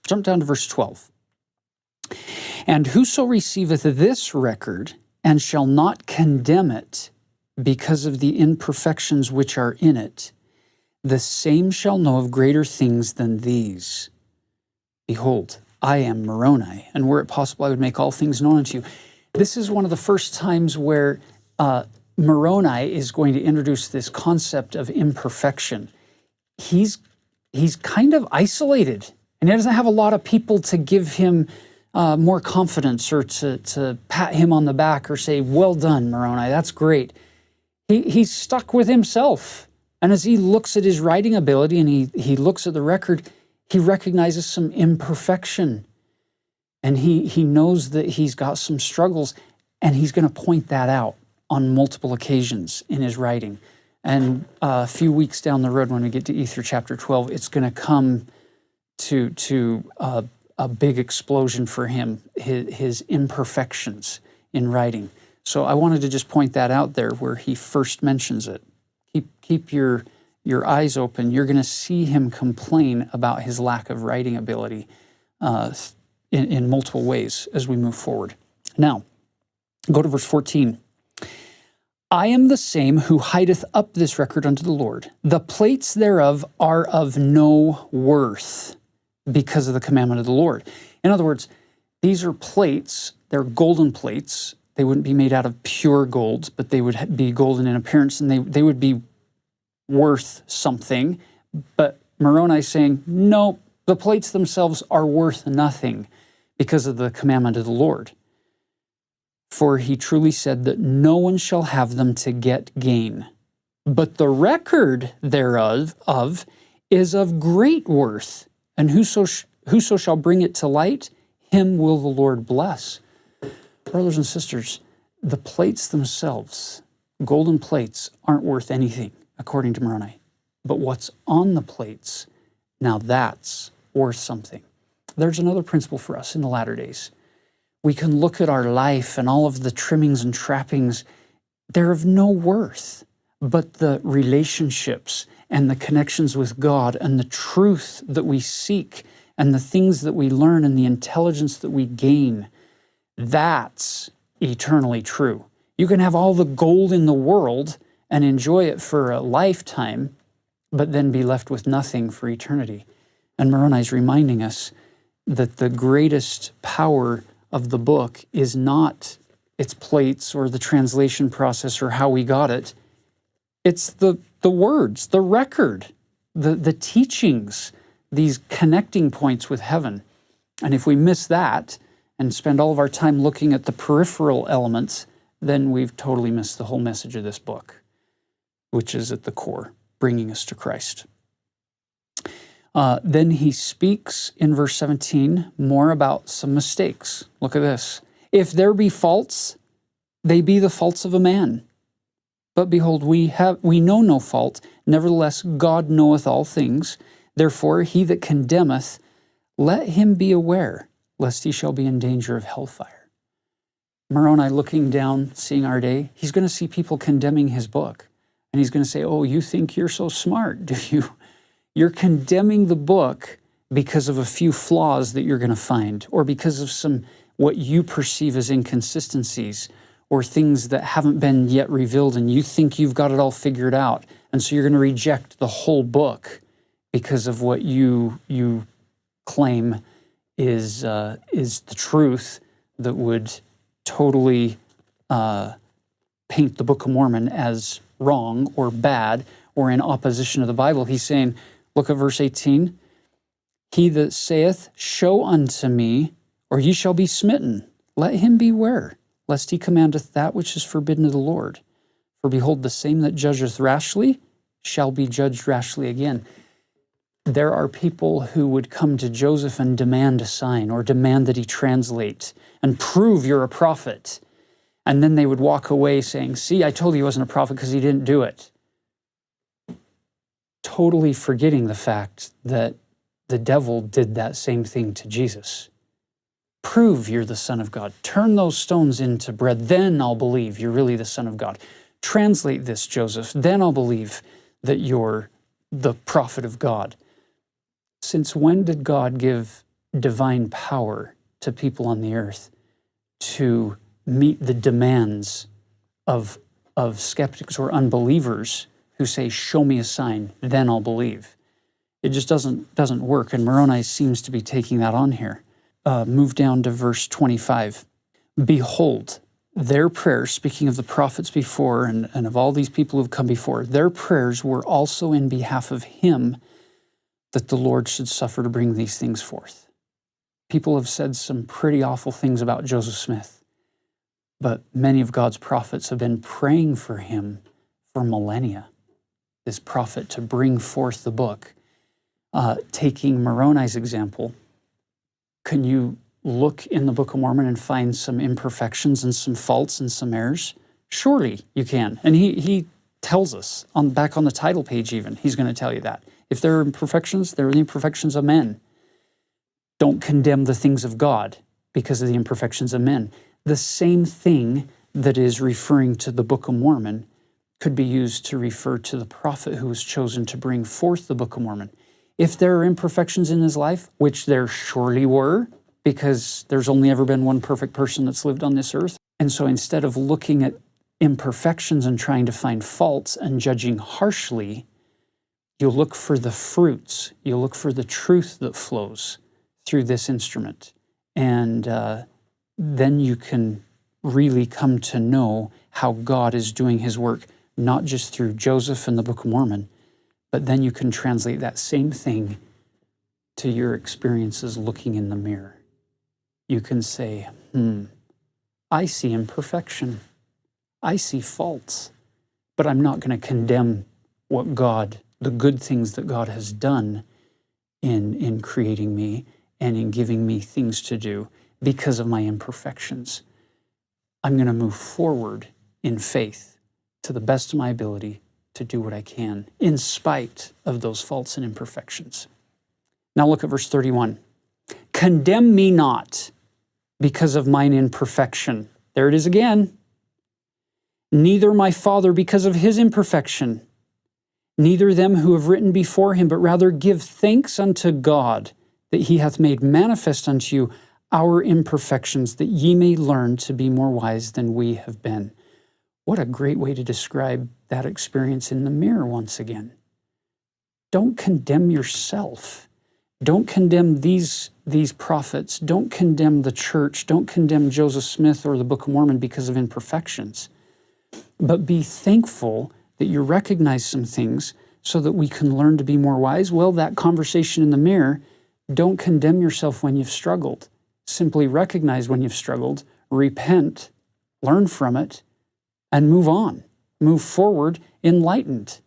Jump down to verse 12. And whoso receiveth this record, and shall not condemn it, because of the imperfections which are in it, the same shall know of greater things than these. Behold, I am Moroni, and were it possible, I would make all things known unto you. This is one of the first times where Moroni is going to introduce this concept of imperfection. He's kind of isolated, and he doesn't have a lot of people to give him more confidence or to pat him on the back or say, well done, Moroni, that's great. He's stuck with himself. And as he looks at his writing ability and he looks at the record, he recognizes some imperfection. And he knows that he's got some struggles, and he's going to point that out on multiple occasions in his writing. And a few weeks down the road, when we get to Ether chapter 12, it's going to come to a big explosion for him, his imperfections in writing. So I wanted to just point that out there where he first mentions it. Keep your eyes open. You're going to see him complain about his lack of writing ability in multiple ways as we move forward. Now, go to verse 14. I am the same who hideth up this record unto the Lord. The plates thereof are of no worth because of the commandment of the Lord. In other words, these are plates, they're golden plates. They wouldn't be made out of pure gold, but they would be golden in appearance, and they would be worth something. But Moroni is saying, no, the plates themselves are worth nothing because of the commandment of the Lord. For he truly said that no one shall have them to get gain. But the record thereof is of great worth, and whoso shall bring it to light, him will the Lord bless. Brothers and sisters, the plates themselves, golden plates, aren't worth anything, according to Moroni. But what's on the plates, now that's worth something. There's another principle for us in the latter days. We can look at our life and all of the trimmings and trappings. They're of no worth, but the relationships and the connections with God and the truth that we seek and the things that we learn and the intelligence that we gain, that's eternally true. You can have all the gold in the world and enjoy it for a lifetime, but then be left with nothing for eternity. And Moroni is reminding us that the greatest power of the book is not its plates or the translation process or how we got it. It's the words, the record, the teachings, these connecting points with heaven. And if we miss that and spend all of our time looking at the peripheral elements, then we've totally missed the whole message of this book, which is at the core, bringing us to Christ. Then he speaks in verse 17 more about some mistakes. Look at this. If there be faults, they be the faults of a man. But behold, we know no fault. Nevertheless, God knoweth all things. Therefore, he that condemneth, let him be aware, lest he shall be in danger of hellfire. Moroni, looking down, seeing our day, he's going to see people condemning his book. And he's going to say, oh, you think you're so smart, do you? You're condemning the book because of a few flaws that you're going to find, or because of some what you perceive as inconsistencies, or things that haven't been yet revealed, and you think you've got it all figured out. And so you're going to reject the whole book because of what you claim is the truth that would totally paint the Book of Mormon as wrong or bad or in opposition to the Bible. He's saying, look at verse 18. He that saith, show unto me, or ye shall be smitten. Let him beware, lest he commandeth that which is forbidden of the Lord. For behold, the same that judgeth rashly shall be judged rashly again. There are people who would come to Joseph and demand a sign, or demand that he translate and prove you're a prophet. And then they would walk away saying, see, I told you he wasn't a prophet because he didn't do it. Totally forgetting the fact that the devil did that same thing to Jesus. Prove you're the Son of God. Turn those stones into bread. Then I'll believe you're really the Son of God. Translate this, Joseph. Then I'll believe that you're the prophet of God. Since when did God give divine power to people on the earth to meet the demands of skeptics or unbelievers who say, show me a sign, then I'll believe. It just doesn't work, and Moroni seems to be taking that on here. Move down to verse 25. Behold, their prayers, speaking of the prophets before and of all these people who've come before, their prayers were also in behalf of him, that the Lord should suffer to bring these things forth. People have said some pretty awful things about Joseph Smith, but many of God's prophets have been praying for him for millennia, this prophet to bring forth the book. Taking Moroni's example, can you look in the Book of Mormon and find some imperfections and some faults and some errors? Surely you can. And he tells us, back on the title page even, he's going to tell you that. If there are imperfections, there are the imperfections of men. Don't condemn the things of God because of the imperfections of men. The same thing that is referring to the Book of Mormon could be used to refer to the prophet who was chosen to bring forth the Book of Mormon. If there are imperfections in his life, which there surely were, because there's only ever been one perfect person that's lived on this earth, and so instead of looking at imperfections and trying to find faults and judging harshly, you'll look for the fruits, you'll look for the truth that flows through this instrument. And then you can really come to know how God is doing his work, not just through Joseph and the Book of Mormon, but then you can translate that same thing to your experiences looking in the mirror. You can say, I see imperfection. I see faults, but I'm not going to condemn what God, the good things that God has done in creating me and in giving me things to do because of my imperfections. I'm going to move forward in faith to the best of my ability to do what I can in spite of those faults and imperfections. Now look at verse 31. Condemn me not because of mine imperfection. There it is again. Neither my father because of his imperfection, neither them who have written before him, but rather give thanks unto God that he hath made manifest unto you our imperfections, that ye may learn to be more wise than we have been. What a great way to describe that experience in the mirror once again. Don't condemn yourself. Don't condemn these prophets. Don't condemn the church. Don't condemn Joseph Smith or the Book of Mormon because of imperfections. But be thankful that you recognize some things so that we can learn to be more wise. Well, that conversation in the mirror, don't condemn yourself when you've struggled. Simply recognize when you've struggled, repent, learn from it, and move on. Move forward enlightened.